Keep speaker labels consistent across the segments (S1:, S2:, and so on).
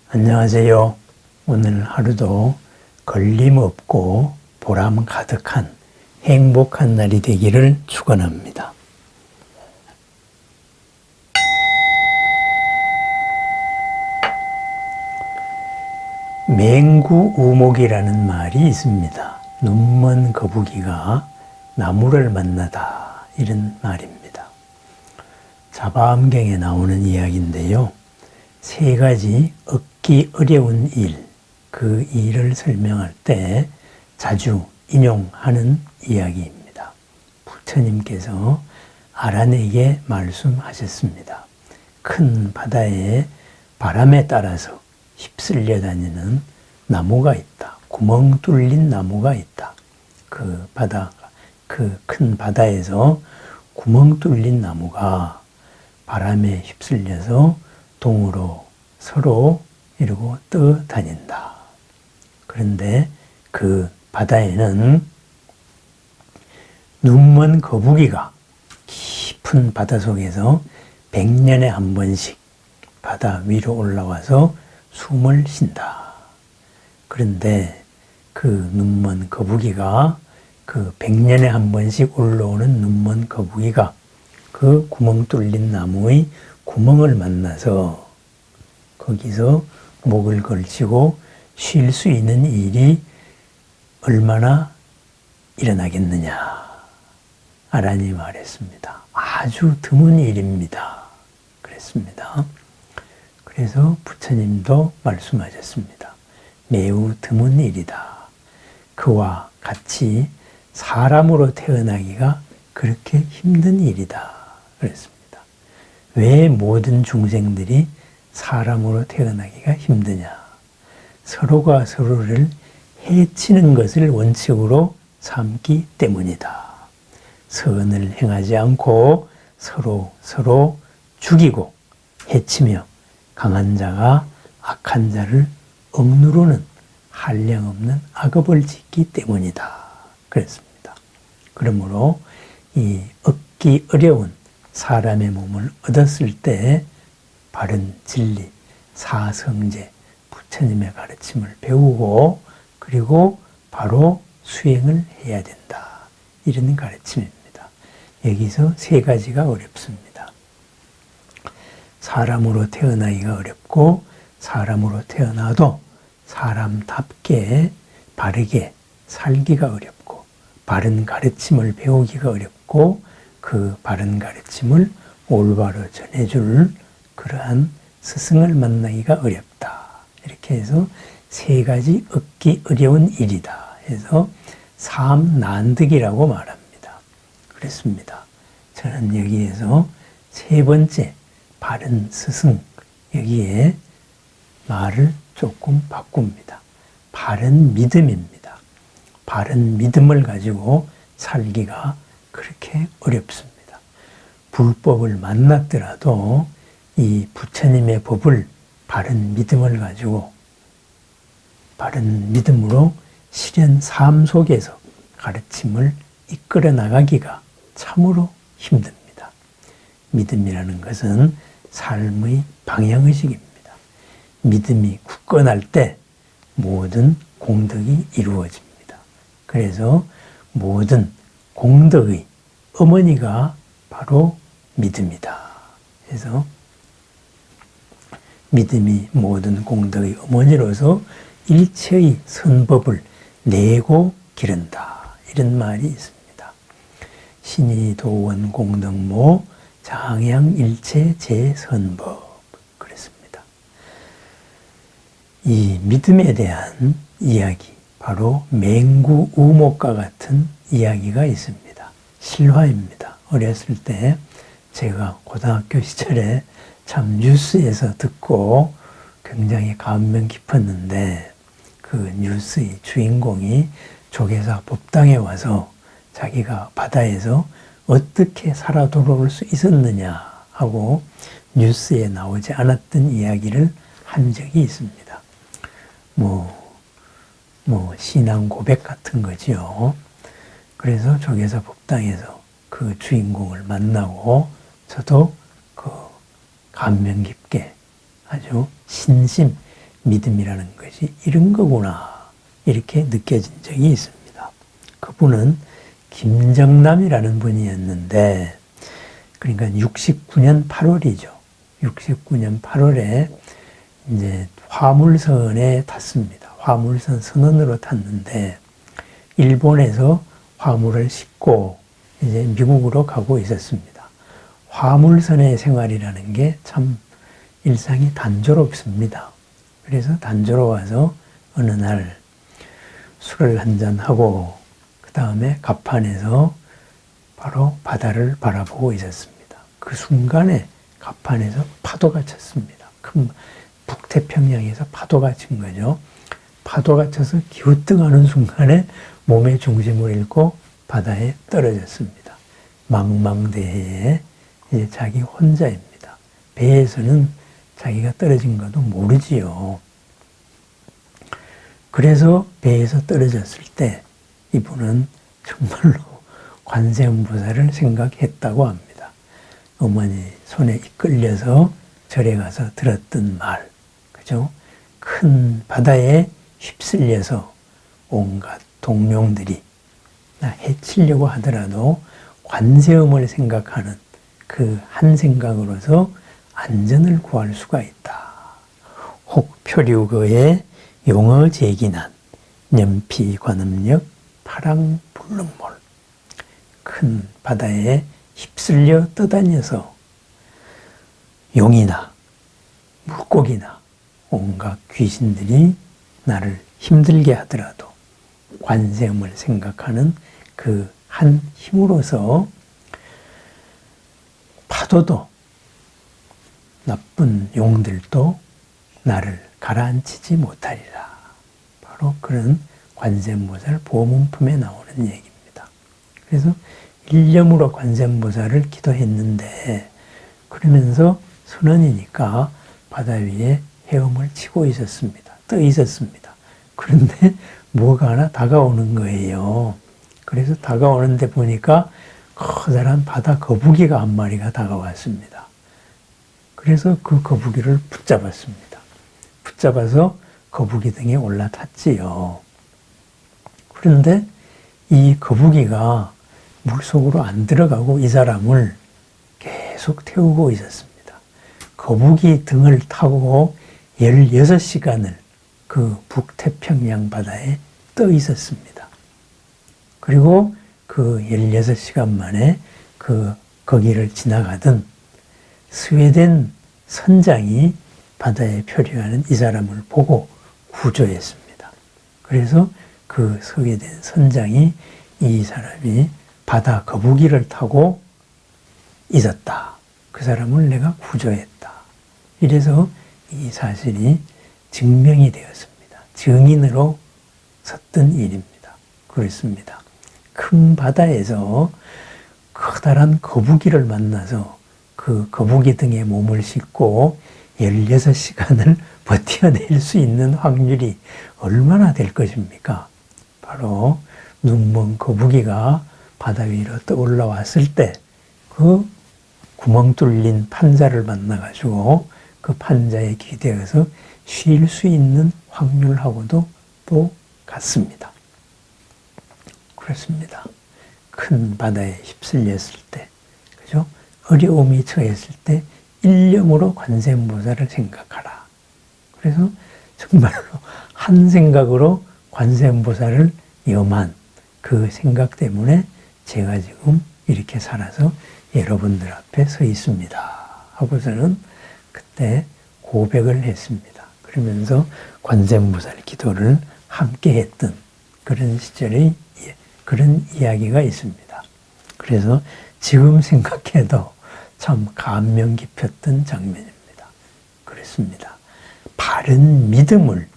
S1: 안녕하세요. 오늘 하루도 걸림없고 보람 가득한 행복한 날이 되기를 축원합니다. 맹구우목이라는 말이 있습니다. 눈먼 거북이가 나무를 만나다, 이런 말입니다. 자바암경에 나오는 이야기인데요. 세 가지 얻기 어려운 일, 그 일을 설명할 때 자주 인용하는 이야기입니다. 부처님께서 아란에게 말씀하셨습니다. 큰 바다에 바람에 따라서 휩쓸려 다니는 나무가 있다. 구멍 뚫린 나무가 있다. 그 큰 바다에서 구멍 뚫린 나무가 바람에 휩쓸려서 동으로 서로 이러고 떠다닌다. 그런데 그 바다에는 눈먼 거북이가 깊은 바다 속에서 100년에 한 번씩 바다 위로 올라와서 숨을 쉰다. 그런데 그 눈먼 거북이가, 그 100년에 한 번씩 올라오는 눈먼 거북이가 그 구멍 뚫린 나무의 구멍을 만나서 거기서 목을 걸치고 쉴 수 있는 일이 얼마나 일어나겠느냐. 아란이 말했습니다. 아주 드문 일입니다. 그랬습니다. 그래서 부처님도 말씀하셨습니다. 매우 드문 일이다. 그와 같이 사람으로 태어나기가 그렇게 힘든 일이다. 그랬습니다. 왜 모든 중생들이 사람으로 태어나기가 힘드냐? 서로가 서로를 해치는 것을 원칙으로 삼기 때문이다. 선을 행하지 않고 서로 죽이고 해치며 강한 자가 악한 자를 억누르는 한량없는 악업을 짓기 때문이다. 그랬습니다. 그러므로 이 얻기 어려운 사람의 몸을 얻었을 때 바른 진리, 사성제, 부처님의 가르침을 배우고 그리고 바로 수행을 해야 된다. 이런 가르침입니다. 여기서 세 가지가 어렵습니다. 사람으로 태어나기가 어렵고, 사람으로 태어나도 사람답게 바르게 살기가 어렵고, 바른 가르침을 배우기가 어렵고, 그 바른 가르침을 올바로 전해줄 그러한 스승을 만나기가 어렵다. 이렇게 해서 세 가지 얻기 어려운 일이다. 해서 삼난득이라고 말합니다. 그랬습니다. 저는 여기에서 세 번째 바른 스승, 여기에 말을 조금 바꿉니다. 바른 믿음입니다. 바른 믿음을 가지고 살기가 그렇게 어렵습니다. 불법을 만났더라도 이 부처님의 법을 바른 믿음을 가지고 바른 믿음으로 실현 삶 속에서 가르침을 이끌어 나가기가 참으로 힘듭니다. 믿음이라는 것은 삶의 방향의식입니다. 믿음이 굳건할 때 모든 공덕이 이루어집니다. 그래서 모든 공덕의 어머니가 바로 믿음이다. 그래서 믿음이 모든 공덕의 어머니로서 일체의 선법을 내고 기른다. 이런 말이 있습니다. 신이 도원 공덕모 장양일체 제선법. 그랬습니다. 이 믿음에 대한 이야기, 바로 맹구우목과 같은 이야기가 있습니다. 실화입니다. 어렸을 때 제가 고등학교 시절에 참 뉴스에서 듣고 굉장히 감명 깊었는데, 그 뉴스의 주인공이 조계사 법당에 와서 자기가 바다에서 어떻게 살아 돌아올 수 있었느냐 하고 뉴스에 나오지 않았던 이야기를 한 적이 있습니다. 신앙 고백 같은 거지요. 그래서 조계사 법당에서 그 주인공을 만나고 저도 그 감명 깊게 아주 신심, 믿음이라는 것이 이런 거구나 이렇게 느껴진 적이 있습니다. 그분은 김정남이라는 분이었는데 그러니까 69년 8월이죠. 69년 8월에 이제 화물선에 탔습니다. 화물선 선원으로 탔는데 일본에서 화물을 싣고 이제 미국으로 가고 있었습니다. 화물선의 생활이라는 게 참 일상이 단조롭습니다. 그래서 단조로워서 어느 날 술을 한잔하고 그 다음에 갑판에서 바로 바다를 바라보고 있었습니다. 그 순간에 갑판에서 파도가 쳤습니다. 큰 북태평양에서 파도가 친 거죠. 파도가 쳐서 기우뚱하는 순간에 몸의 중심을 잃고 바다에 떨어졌습니다. 망망대해에 이제 자기 혼자입니다. 배에서는 자기가 떨어진 것도 모르지요. 그래서 배에서 떨어졌을 때 이분은 정말로 관세음보살을 생각했다고 합니다. 어머니 손에 이끌려서 절에 가서 들었던 말, 그죠? 큰 바다에 휩쓸려서 온갖 동룡들이 나 해치려고 하더라도 관세음을 생각하는 그 한 생각으로서 안전을 구할 수가 있다. 혹 표류거의 용어제기난 연피관음력 파랑불능몰 큰 바다에 휩쓸려 떠다녀서 용이나 물고기나 온갖 귀신들이 나를 힘들게 하더라도 관세음을 생각하는 그 한 힘으로서 파도도 나쁜 용들도 나를 가라앉히지 못하리라. 바로 그런 관세음보살 보문품에 나오는 얘기입니다. 그래서 일념으로 관세음보살을 기도했는데 그러면서 선원이니까 바다 위에 헤엄을 치고 있었습니다. 떠 있었습니다. 그런데 뭐가 하나 다가오는 거예요. 그래서 다가오는데 보니까 커다란 바다 거북이가 한 마리가 다가왔습니다. 그래서 그 거북이를 붙잡았습니다. 붙잡아서 거북이 등에 올라탔지요. 그런데 이 거북이가 물속으로 안 들어가고 이 사람을 계속 태우고 있었습니다. 거북이 등을 타고 16시간을 그 북태평양 바다에 떠 있었습니다. 그리고 그 16시간 만에 거기를 지나가던 스웨덴 선장이 바다에 표류하는 이 사람을 보고 구조했습니다. 그래서 그 스웨덴 선장이 이 사람이 바다 거북이를 타고 있었다. 그 사람을 내가 구조했다. 이래서 이 사실이 증명이 되었습니다. 증인으로 섰던 일입니다. 그렇습니다. 큰 바다에서 커다란 거북이를 만나서 그 거북이 등에 몸을 싣고 16시간을 버텨낼 수 있는 확률이 얼마나 될 것입니까? 바로 눈먼 거북이가 바다 위로 떠올라왔을 때 그 구멍 뚫린 판자를 만나가지고 그 판자에 기대어서 쉴 수 있는 확률하고도 또 같습니다. 그렇습니다. 큰 바다에 휩쓸렸을 때, 그죠? 어려움이 처했을 때 일념으로 관세음보살을 생각하라. 그래서 정말로 한 생각으로 관세음보살을 염한 그 생각 때문에 제가 지금 이렇게 살아서 여러분들 앞에 서 있습니다. 하고서는 그때 고백을 했습니다. 그러면서 관세음보살 기도를 함께 했던 그런 시절의 그런 이야기가 있습니다. 그래서 지금 생각해도 참 감명 깊었던 장면입니다. 그렇습니다. 바른 믿음을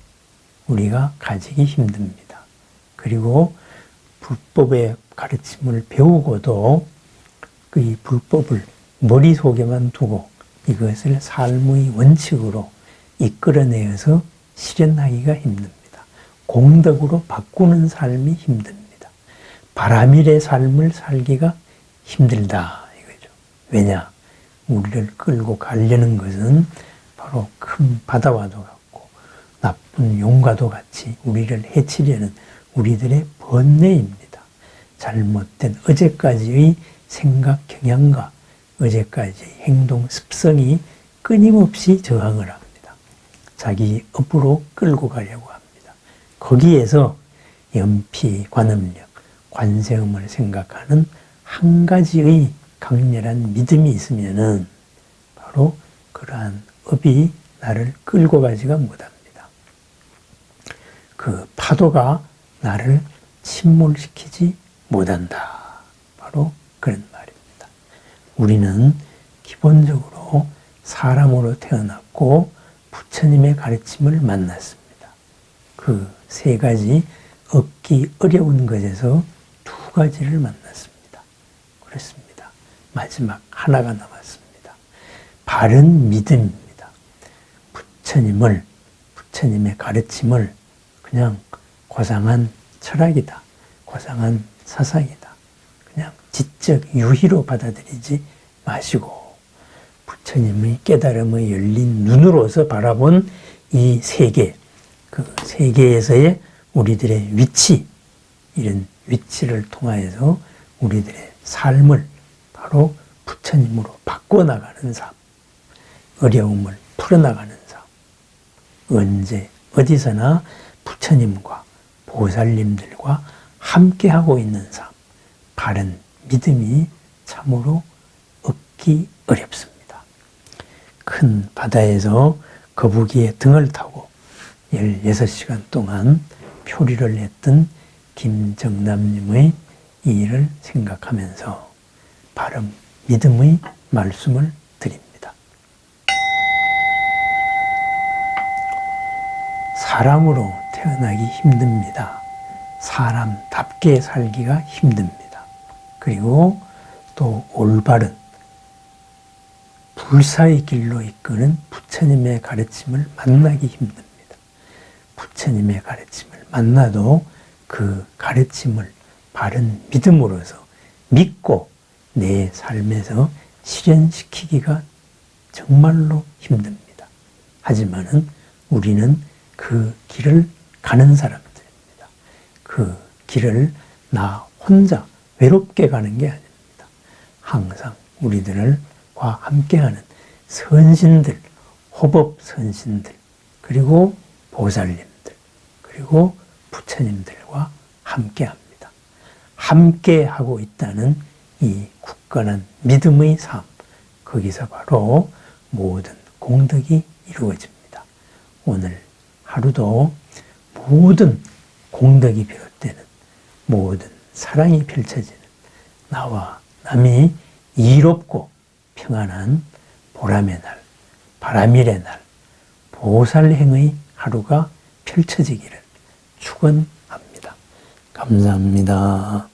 S1: 우리가 가지기 힘듭니다. 그리고 불법의 가르침을 배우고도 그 불법을 머릿속에만 두고 이것을 삶의 원칙으로 이끌어내어서 실현하기가 힘듭니다. 공덕으로 바꾸는 삶이 힘듭니다. 바라밀의 삶을 살기가 힘들다 이거죠. 왜냐? 우리를 끌고 가려는 것은 바로 큰 바다와도 같고 나쁜 용과도 같이 우리를 해치려는 우리들의 번뇌입니다. 잘못된 어제까지의 생각 경향과 어제까지의 행동 습성이 끊임없이 저항을 합니다. 자기 업으로 끌고 가려고 합니다. 거기에서 연피, 관음력, 관세음을 생각하는 한 가지의 강렬한 믿음이 있으면은 바로 그러한 업이 나를 끌고 가지가 못합니다. 그 파도가 나를 침몰시키지 못한다. 바로 그런 말입니다. 우리는 기본적으로 사람으로 태어났고 부처님의 가르침을 만났습니다. 그 세 가지 얻기 어려운 것에서 두 가지를 만났습니다. 그렇습니다. 마지막 하나가 남았습니다. 바른 믿음입니다. 부처님의 가르침을 그냥 고상한 철학이다, 고상한 사상이다, 그냥 지적 유희로 받아들이지 마시고 부처님의 깨달음의 열린 눈으로서 바라본 이 세계, 그 세계에서의 우리들의 위치, 이런 위치를 통하여서 우리들의 삶을 바로 부처님으로 바꿔나가는 삶, 어려움을 풀어나가는 삶, 언제 어디서나 부처님과 보살님들과 함께하고 있는 삶, 바른 믿음이 참으로 얻기 어렵습니다. 큰 바다에서 거북이의 등을 타고 16시간 동안 표리를 했던 김정남님의 이 일을 생각하면서 바른 믿음의 말씀을 드립니다. 사람으로 태어나기 힘듭니다. 사람답게 살기가 힘듭니다. 그리고 또 올바른 불사의 길로 이끄는 부처님의 가르침을 만나기 힘듭니다. 부처님의 가르침을 만나도 그 가르침을 바른 믿음으로서 믿고 내 삶에서 실현시키기가 정말로 힘듭니다. 하지만은 우리는 그 길을 가는 사람들입니다. 그 길을 나 혼자 외롭게 가는 게 아닙니다. 항상 우리들과 함께하는 선신들, 호법 선신들, 그리고 보살님들, 그리고 부처님들과 함께합니다. 함께하고 있다는 이 굳건한 믿음의 삶, 거기서 바로 모든 공덕이 이루어집니다. 오늘 하루도 모든 공덕이 비롯되는 모든 사랑이 펼쳐지는 나와 남이 이롭고 평안한 보람의 날, 바람일의 날, 보살행의 하루가 펼쳐지기를 축원합니다. 감사합니다.